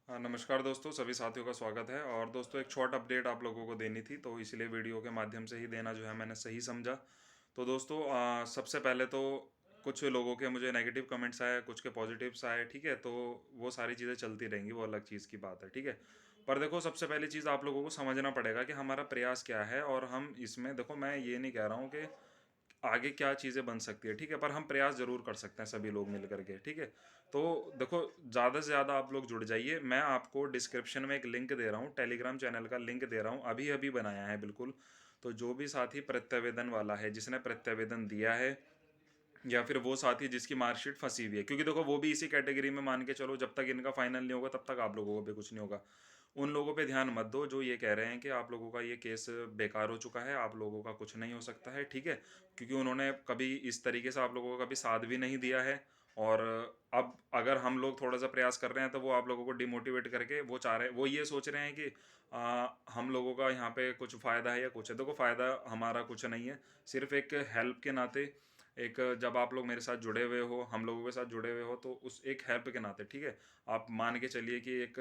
हाँ, नमस्कार दोस्तों, सभी साथियों का स्वागत है। और दोस्तों, एक शॉर्ट अपडेट आप लोगों को देनी थी, तो इसलिए वीडियो के माध्यम से ही देना जो है मैंने सही समझा। तो दोस्तों, सबसे पहले तो कुछ लोगों के मुझे नेगेटिव कमेंट्स आए, कुछ के पॉजिटिव्स आए, ठीक है। तो वो सारी चीज़ें चलती रहेंगी, वो अलग चीज़ की बात है, ठीक है। पर देखो, सबसे पहली चीज़ आप लोगों को समझना पड़ेगा कि हमारा प्रयास क्या है। और हम इसमें देखो, मैं ये नहीं कह रहा हूँ कि आगे क्या चीज़ें बन सकती है, ठीक है, पर हम प्रयास ज़रूर कर सकते हैं सभी लोग मिल करके, ठीक है। तो देखो, ज़्यादा से ज़्यादा आप लोग जुड़ जाइए। मैं आपको डिस्क्रिप्शन में एक लिंक दे रहा हूँ, टेलीग्राम चैनल का लिंक दे रहा हूँ, अभी अभी बनाया है बिल्कुल। तो जो भी साथी प्रत्यावेदन वाला है, जिसने प्रत्यावेदन दिया है, या फिर वो साथी जिसकी मार्कशीट फंसी हुई है, क्योंकि देखो वो भी इसी कैटेगरी में मान के चलो, जब तक इनका फाइनल नहीं होगा तब तक आप लोगों को भी कुछ नहीं होगा। उन लोगों पे ध्यान मत दो जो ये कह रहे हैं कि आप लोगों का ये केस बेकार हो चुका है, आप लोगों का कुछ नहीं हो सकता है, ठीक है। क्योंकि उन्होंने कभी इस तरीके से आप लोगों का कभी साथ भी नहीं दिया है। और अब अगर हम लोग थोड़ा सा प्रयास कर रहे हैं तो वो आप लोगों को डिमोटिवेट करके वो चाह रहे, वो ये सोच रहे हैं कि हम लोगों का यहाँ पे कुछ फ़ायदा है या कुछ है। देखो, फ़ायदा हमारा कुछ नहीं है, सिर्फ एक हेल्प के नाते। एक, जब आप लोग मेरे साथ जुड़े हुए हो, हम लोगों के साथ जुड़े हुए हो, तो उस एक हेल्प के नाते, ठीक है। आप मान के चलिए कि एक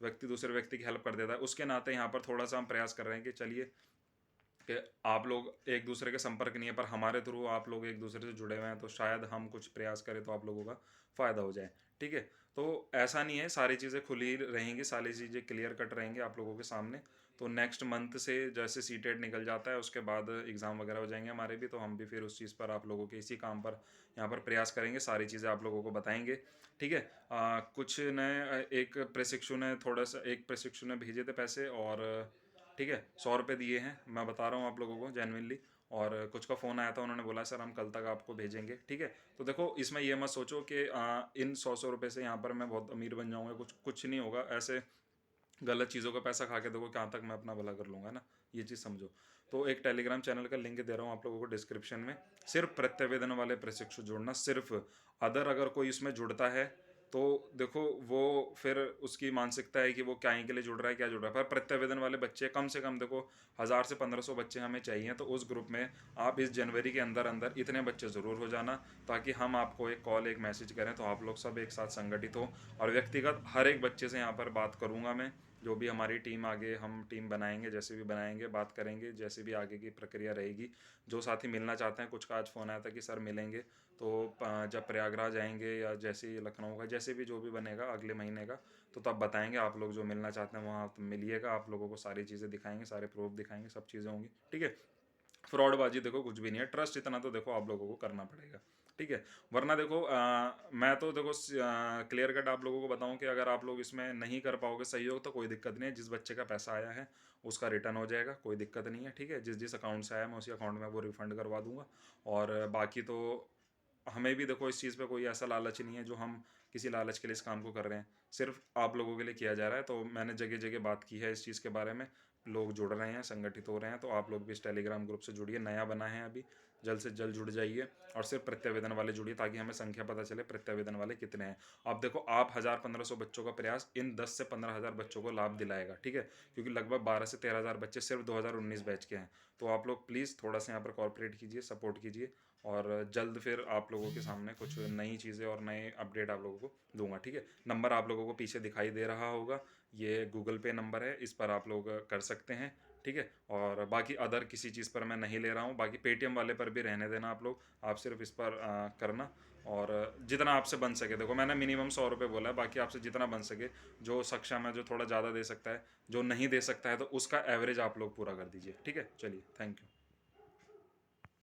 व्यक्ति दूसरे व्यक्ति की हेल्प कर देता है, उसके नाते यहाँ पर थोड़ा सा हम प्रयास कर रहे हैं कि चलिए, कि आप लोग एक दूसरे के संपर्क नहीं है, पर हमारे थ्रू आप लोग एक दूसरे से जुड़े हुए हैं, तो शायद हम कुछ प्रयास करें तो आप लोगों का फ़ायदा हो जाए, ठीक है। तो ऐसा नहीं है, सारी चीज़ें खुली रहेंगी, सारी चीज़ें क्लियर कट रहेंगी आप लोगों के सामने। तो नेक्स्ट मंथ से जैसे सीटेट निकल जाता है, उसके बाद एग्ज़ाम वगैरह हो जाएंगे हमारे भी, तो हम भी फिर उस चीज़ पर आप लोगों के इसी काम पर यहाँ पर प्रयास करेंगे, सारी चीज़ें आप लोगों को बताएंगे, ठीक है। कुछ ने एक प्रशिक्षु ने थोड़ा सा, एक प्रशिक्षु ने भेजे थे पैसे, और ठीक है, 100 रुपये दिए हैं, मैं बता रहा हूँ आप लोगों को जेनविनली। और कुछ का फ़ोन आया था, उन्होंने बोला सर हम कल तक आपको भेजेंगे, ठीक है। तो देखो, इसमें ये मत सोचो कि इन 100 रुपये से यहाँ पर मैं बहुत अमीर बन जाऊँगा, कुछ कुछ नहीं होगा ऐसे। गलत चीज़ों का पैसा खा के देखो कहाँ तक मैं अपना भला कर लूँगा ना, ये चीज़ समझो। तो एक टेलीग्राम चैनल का लिंक दे रहा हूँ आप लोगों को डिस्क्रिप्शन में, सिर्फ प्रत्यावेदन वाले प्रशिक्षु जुड़ना, सिर्फ। अदर अगर कोई इसमें जुड़ता है तो देखो, वो फिर उसकी मानसिकता है कि वो क्या के लिए जुड़ रहा है, क्या जुड़ रहा है। पर प्रत्यावेदन वाले बच्चे कम से कम देखो, 1000 से 1500 बच्चे हमें चाहिए, तो उस ग्रुप में आप इस जनवरी के अंदर अंदर इतने बच्चे ज़रूर हो जाना, ताकि हम आपको एक कॉल, एक मैसेज करें, तो आप लोग सब एक साथ संगठित हो। और व्यक्तिगत हर एक बच्चे से यहाँ पर बात करूँगा मैं। जो भी हमारी टीम, आगे हम टीम बनाएंगे, जैसे भी बनाएंगे, बात करेंगे, जैसे भी आगे की प्रक्रिया रहेगी। जो साथी मिलना चाहते हैं, कुछ का आज फ़ोन आया था कि सर मिलेंगे, तो जब प्रयागराज आएंगे या जैसे ही लखनऊ का, जैसे भी जो भी बनेगा अगले महीने का, तो तब बताएंगे। आप लोग जो मिलना चाहते हैं वहाँ तो मिलिएगा, आप लोगों को सारी चीज़ें दिखाएंगे, सारे प्रूफ दिखाएंगे, सब चीज़ें होंगी, ठीक है। फ्रॉडबाजी देखो कुछ भी नहीं है, ट्रस्ट इतना तो देखो आप लोगों को करना पड़ेगा, ठीक है। वरना देखो, मैं तो देखो क्लियर कट आप लोगों को बताऊं कि अगर आप लोग इसमें नहीं कर पाओगे सहयोग, तो कोई दिक्कत नहीं है। जिस बच्चे का पैसा आया है उसका रिटर्न हो जाएगा, कोई दिक्कत नहीं है, ठीक है। जिस जिस अकाउंट से आया मैं उसी अकाउंट में वो रिफंड करवा दूंगा। और बाकी तो हमें भी देखो, इस चीज़ पे कोई ऐसा लालच नहीं है जो हम किसी लालच के लिए इस काम को कर रहे हैं, सिर्फ आप लोगों के लिए किया जा रहा है। तो मैंने जगह जगह बात की है इस चीज़ के बारे में, लोग जुड़ रहे हैं, संगठित हो रहे हैं। तो आप लोग भी इस टेलीग्राम ग्रुप से जुड़िए, नया बना है अभी, जल्द से जल्द जुड़ जाइए। और सिर्फ प्रत्यावेदन वाले जुड़िए, ताकि हमें संख्या पता चले प्रत्यावेदन वाले कितने हैं। अब देखो, आप 1000-1500 बच्चों का प्रयास इन 10 से 15 हज़ार बच्चों को लाभ दिलाएगा, ठीक है। क्योंकि लगभग 12 से 13 हज़ार बच्चे सिर्फ 2019 बैच के हैं। तो आप लोग प्लीज़ थोड़ा सा यहाँ पर कॉर्पोरेट कीजिए, सपोर्ट कीजिए। और जल्द फिर आप लोगों के सामने कुछ नई चीज़ें और नए अपडेट आप लोगों को दूंगा, ठीक है। नंबर आप लोगों को पीछे दिखाई दे रहा होगा, ये गूगल पे नंबर है, इस पर आप लोग कर सकते हैं, ठीक है। और बाकी अदर किसी चीज़ पर मैं नहीं ले रहा हूँ, बाकी पेटीएम वाले पर भी रहने देना आप लोग, आप सिर्फ इस पर करना। और जितना आपसे बन सके, देखो मैंने मिनिमम 100 रुपये बोला है, बाकी आपसे जितना बन सके, जो सक्षम है, जो थोड़ा ज़्यादा दे सकता है, जो नहीं दे सकता है, तो उसका एवरेज आप लोग पूरा कर दीजिए, ठीक है। चलिए, थैंक यू।